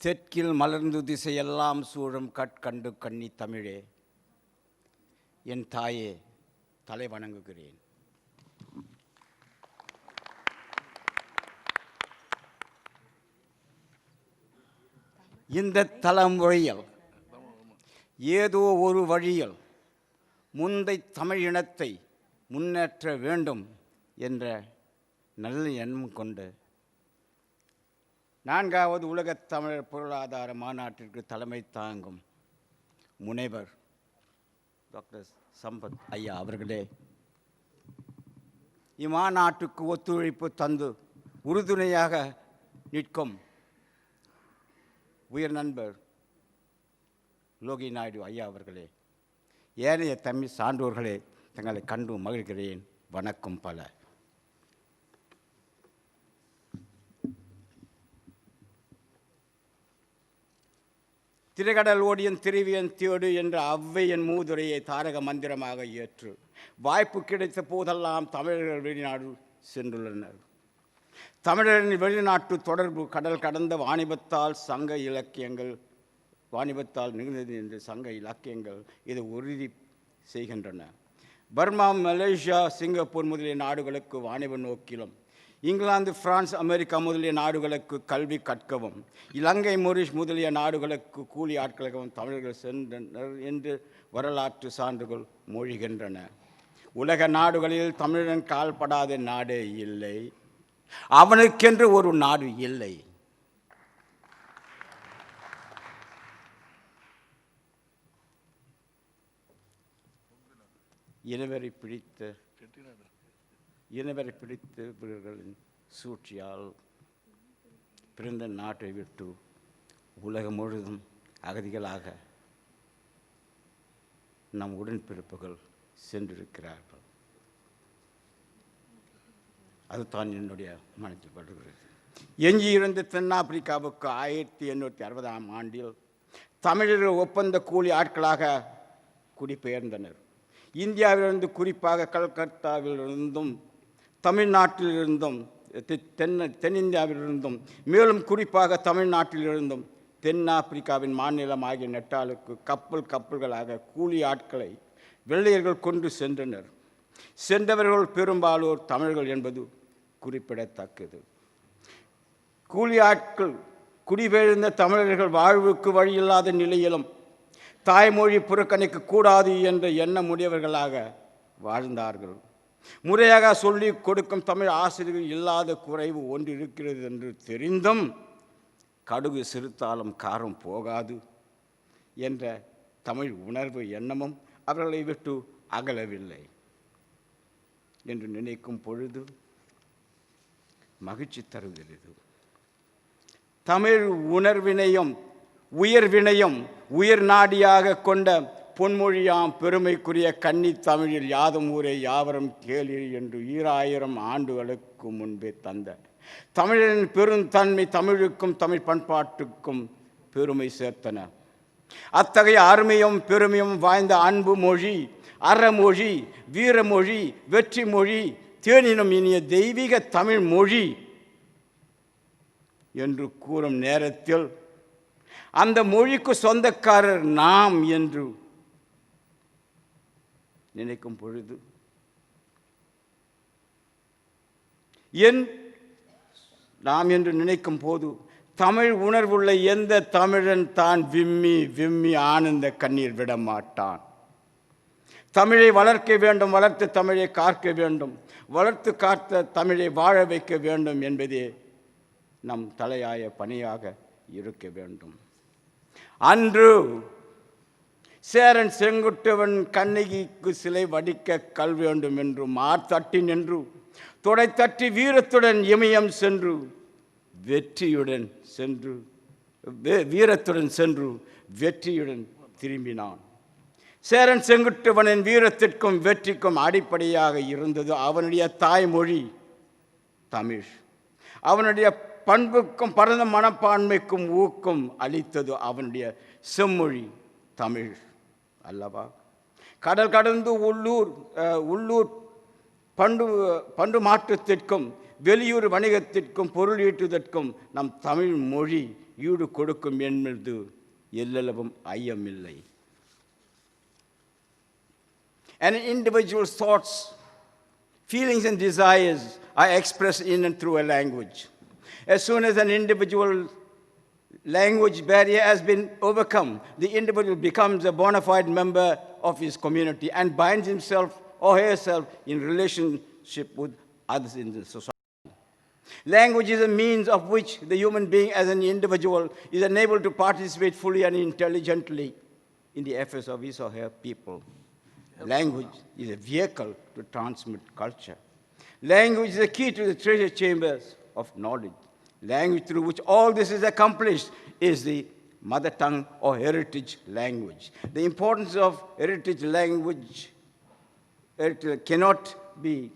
தெற்கில் மலர்ந்து திசையெல்லாம் சூழும் கற்கண்டு கன்னி தமிழே, என் தாயே, தலை வணங்குகிறேன். இந்த தலைமுறையில் ஏதோ ஒரு வழியில் முந்தை தமிழ் இனத்தை முன்னேற்ற வேண்டும் என்ற நல்ல எண்ணம் கொண்டு 4வது உலகத் தமிழர் பொருளாதார மாநாட்டிற்கு தலைமை தாங்கும் முனைவர் டாக்டர் சம்பத் ஐயா அவர்களே, இம்மாநாட்டுக்கு ஒத்துழைப்பு தந்து உறுதுணையாக நிற்கும் உயர் நண்பர் லோகி நாயுடு ஐயா அவர்களே, ஏனைய தமிழ் சான்றோர்களே, தங்களை கண்டு மகிழ்கிறேன். வணக்கம் பல. திரைக்கடல் ஓடியன் திருவியன் தேடு என்ற ஔவையின் மூதுரையை தாரக மந்திரமாக ஏற்று வாய்ப்பு கிடைத்த போதெல்லாம் தமிழர்கள் வெளிநாடு சென்றுள்ளனர். தமிழரின் வெளிநாட்டு தொடர்பு கடல் கடந்த வாணிபத்தால் நிகழ்ந்தது என்று சங்க இலக்கியங்கள் இதை உறுதி செய்கின்றன. பர்மா, மலேசியா, சிங்கப்பூர் முதலிய நாடுகளுக்கு வாணிப நோக்கிலும், இங்கிலாந்து, பிரான்ஸ், அமெரிக்கா முதலிய நாடுகளுக்கு கல்வி கற்கவும், இலங்கை, மொரிஷ் முதலிய நாடுகளுக்கு கூலி ஆட்களாகவும் தமிழர்கள் சென்றனர் என்று வரலாற்று சான்றுகள் மொழிகின்றன. உலக நாடுகளில் தமிழன் கால்படாத நாடே இல்லை, அவனுக்கென்று ஒரு நாடு இல்லை. இனவரை பிடித்தவர்களின் சூழ்ச்சியால் பிறந்த நாட்டை விட்டு உலகம் முழுதும் அகதிகளாக நம் உடன்பிறப்புகள் சென்றிருக்கிறார்கள். அதுதான் என்னுடைய மனத்தில் படுகிறது. எஞ்சியிருந்த தென்னாப்பிரிக்காவுக்கு 1860ஆம் ஆண்டில் தமிழர்கள் ஒப்பந்த கூலி ஆட்களாக குடிபெயர்ந்தனர். இந்தியாவிலிருந்து, குறிப்பாக கல்கத்தாவிலிருந்தும், தமிழ்நாட்டிலிருந்தும், தென்னிந்தியாவிலிருந்தும், மேலும் குறிப்பாக தமிழ்நாட்டிலிருந்தும் தென்னாப்பிரிக்காவின் மாநிலமாகிய நெட்டாலுக்கு கப்பல்களாக கூலி ஆட்களை வெள்ளையர்கள் கொண்டு சென்றனர். சென்றவர்கள் பெரும்பாலோர் தமிழர்கள் என்பது குறிப்பிடத்தக்கது. கூலி ஆட்கள் குடிபெயர்ந்த தமிழர்கள் வாழ்வுக்கு வழியில்லாத நிலையிலும் தாய்மொழி புறக்கணிக்க கூடாது என்ற எண்ணமுடையவர்களாக வாழ்ந்தார்கள். முறையாக சொல்லிக் கொடுக்கும் தமிழ் ஆசிரியர்கள் இல்லாத குறைவு ஒன்று இருக்கிறது என்று தெரிந்தும் கடுகு சிறுத்தாலும் காரம் போகாது என்ற தமிழ் உணர்வு எண்ணமும் அவர்களை விட்டு அகலவில்லை என்று நினைக்கும் பொழுது மகிழ்ச்சி தருகிறது. தமிழ் உணர்வினையும் உயர்வினையும் உயர் நாடியாக கொண்ட பொன்மொழியாம் பெருமைக்குரிய கன்னி தமிழில் யாதும் ஊரே யாவரும் கேளீர் என்று 2000 ஆண்டுகளுக்கு முன்பே தந்த தமிழின் பெருந்தன்மை தமிழுக்கும் தமிழ் பண்பாட்டுக்கும் பெருமை சேர்த்தன. அத்தகைய அருமையும் பெருமையும் வாய்ந்த அன்பு மொழி, அறமொழி, வீரமொழி, வெற்றி மொழி, தேனினும் இனிய தெய்வீக தமிழ் மொழி என்று கூறும் நேரத்தில் அந்த மொழிக்கு சொந்தக்காரர் நாம் என்று நினைக்கும் பொழுது நாம் என்று நினைக்கும் போது தமிழ் உணர்வுள்ள எந்த தமிழன் தான் விம்மி விம்மி ஆனந்த கண்ணீர் விட மாட்டான். தமிழை வளர்க்க வேண்டும், வளர்த்து தமிழை காக்க வேண்டும், வளர்த்து காத்த தமிழை வாழ வைக்க வேண்டும் என்பதே நம் தலையாய பணியாக இருக்க வேண்டும். அன்று சேரன் செங்குட்டுவன் கண்ணகிக்கு சிலை வடிக்க கல் வேண்டும் என்று மார்த்தட்டி நின்று தொடை தட்டி வீரத்துடன் இமயம் சென்று வீரத்துடன் சென்று வெற்றியுடன் திரும்பினான். சேரன் செங்குட்டுவனின் வீரத்திற்கும் வெற்றிக்கும் அடிப்படையாக இருந்தது அவனுடைய தாய்மொழி தமிழ். அவனுடைய பண்புக்கும் பரந்த மனப்பான்மைக்கும் ஊக்கம் அளித்தது அவனுடைய செம்மொழி தமிழ் அல்லவா. கடல் கடந்து உள்ளூர் பண்டு மாற்றத்திற்கும் வெளியூர் வணிகத்திற்கும் பொருள் ஈட்டுவதற்கும் நம் தமிழ் மொழி ஈடு கொடுக்கும் என்பது எல்லளவும் ஐயமில்லை. An individual's thoughts, feelings and desires are expressed in and through a language. As soon as an individual language barrier has been overcome, the individual becomes a bona fide member of his community and binds himself or herself in relationship with others in the society. Language is a means of which the human being as an individual is enabled to participate fully and intelligently in the affairs of his or her people. Language is a vehicle to transmit culture. Language is the key to the treasure chambers of knowledge. Language through which all this is accomplished is the mother tongue or heritage language. The importance of heritage language cannot be,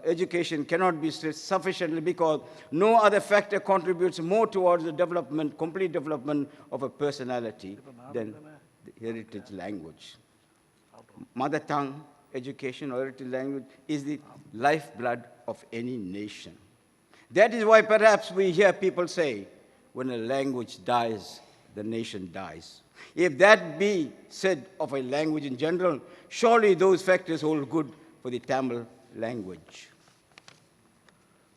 education cannot be stressed sufficiently because no other factor contributes more towards the development, complete development of a personality than the heritage language. Mother tongue education or heritage language is the lifeblood of any nation. That is why perhaps we hear people say, when a language dies, the nation dies. If that be said of a language in general, surely those factors hold good for the Tamil language.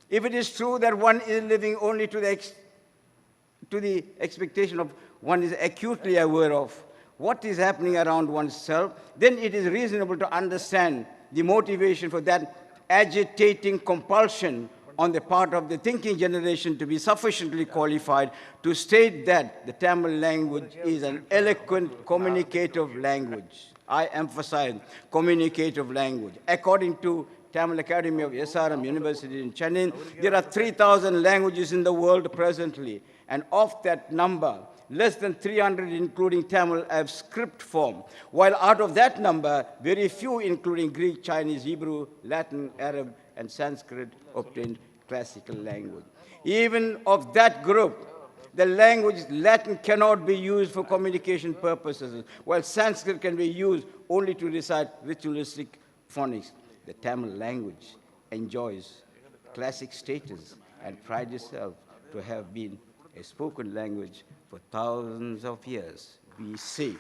If it is true that one is living only to the expectation of one is acutely aware of what is happening around oneself, then it is reasonable to understand the motivation for that agitating compulsion on the part of the thinking generation to be sufficiently qualified to state that the Tamil language is an eloquent communicative language. I emphasize communicative language. According to Tamil Academy of SRM University in Chennai, there are 3,000 languages in the world presently, and of that number, less than 300, including Tamil, have script form, while out of that number, very few, including Greek, Chinese, Hebrew, Latin, Arab, and Sanskrit, obtained classical language. Even of that group, the language Latin cannot be used for communication purposes, while Sanskrit can be used only to recite ritualistic phonics. The Tamil language enjoys classic status and prides itself to have been a spoken language for thousands of years BC.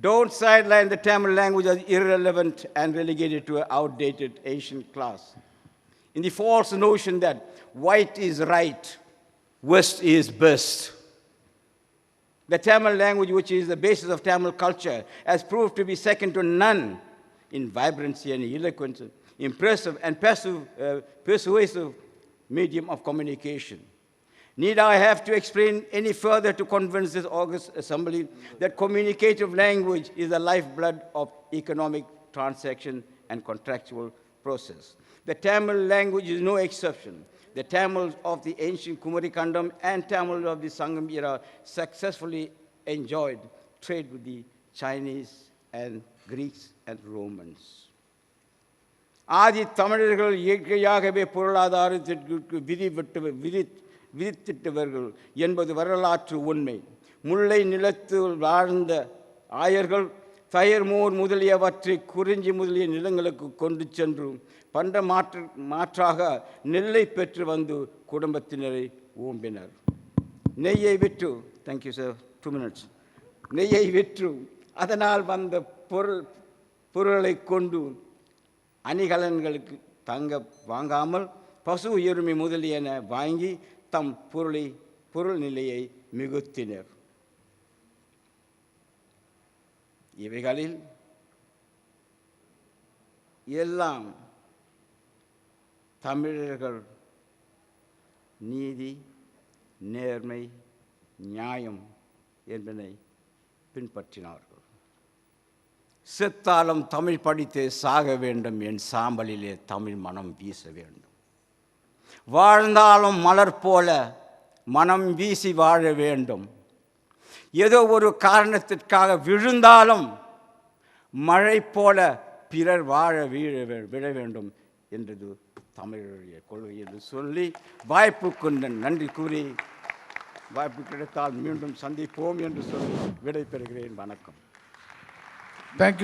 Don't sideline the Tamil language as irrelevant and relegated to an outdated ancient class. In the false notion that white is right, West is best. The Tamil language, which is the basis of Tamil culture, has proved to be second to none in vibrancy and eloquence, impressive and persuasive medium of communication. Need I have to explain any further to convince this august assembly that communicative language is the lifeblood of economic transaction and contractual process? The Tamil language is no exception. The Tamils of the ancient Kumari Kandam and Tamils of the Sangam era successfully enjoyed trade with the Chinese and Greeks and Romans. ஆதி தமிழர்கள் இயற்கையாகவே பொருளாதாரத்திற்கு விதித்திட்டவர்கள் என்பது வரலாற்று உண்மை. முல்லை நிலத்தில் வாழ்ந்த ஆயர்கள் தயிர்மோர் முதலியவற்றை குறிஞ்சி முதலிய நிலங்களுக்கு கொண்டு சென்று பண்ட மாற்றாக நெல்லை பெற்று வந்து குடும்பத்தினரை ஓம்பினர். நெய்யை விற்று, தேங்க்யூ சார், 2 minutes, நெய்யை விற்று அதனால் வந்த பொருளை கொண்டு அணிகலன்களுக்கு தங்க வாங்காமல் பசு எருமை முதலியன வாங்கி தம் பொருள் நிலையை மிகுத்தினர். இவைகளில் எல்லாம் தமிழர்கள் நீதி, நேர்மை, நியாயம் என்பதை பின்பற்றினார்கள். செத்தாலும் தமிழ் படித்தே சாக வேண்டும், என் சாம்பலிலே தமிழ் மனம் வீச வேண்டும். வாழ்ந்தாலும் மலர் போல மனம் வீசி வாழ வேண்டும். ஏதோ ஒரு காரணத்திற்காக விழுந்தாலும் மழை போல பிறர் வாழ விழ வேண்டும் என்றது தமிழருடைய கொள்கை என்று சொல்லி வாய்ப்புக்கு நன்றி கூறி, வாய்ப்பு கிடைத்தால் மீண்டும் சந்திப்போம் என்று சொல்லி விடைபெறுகிறேன். வணக்கம். Thank you.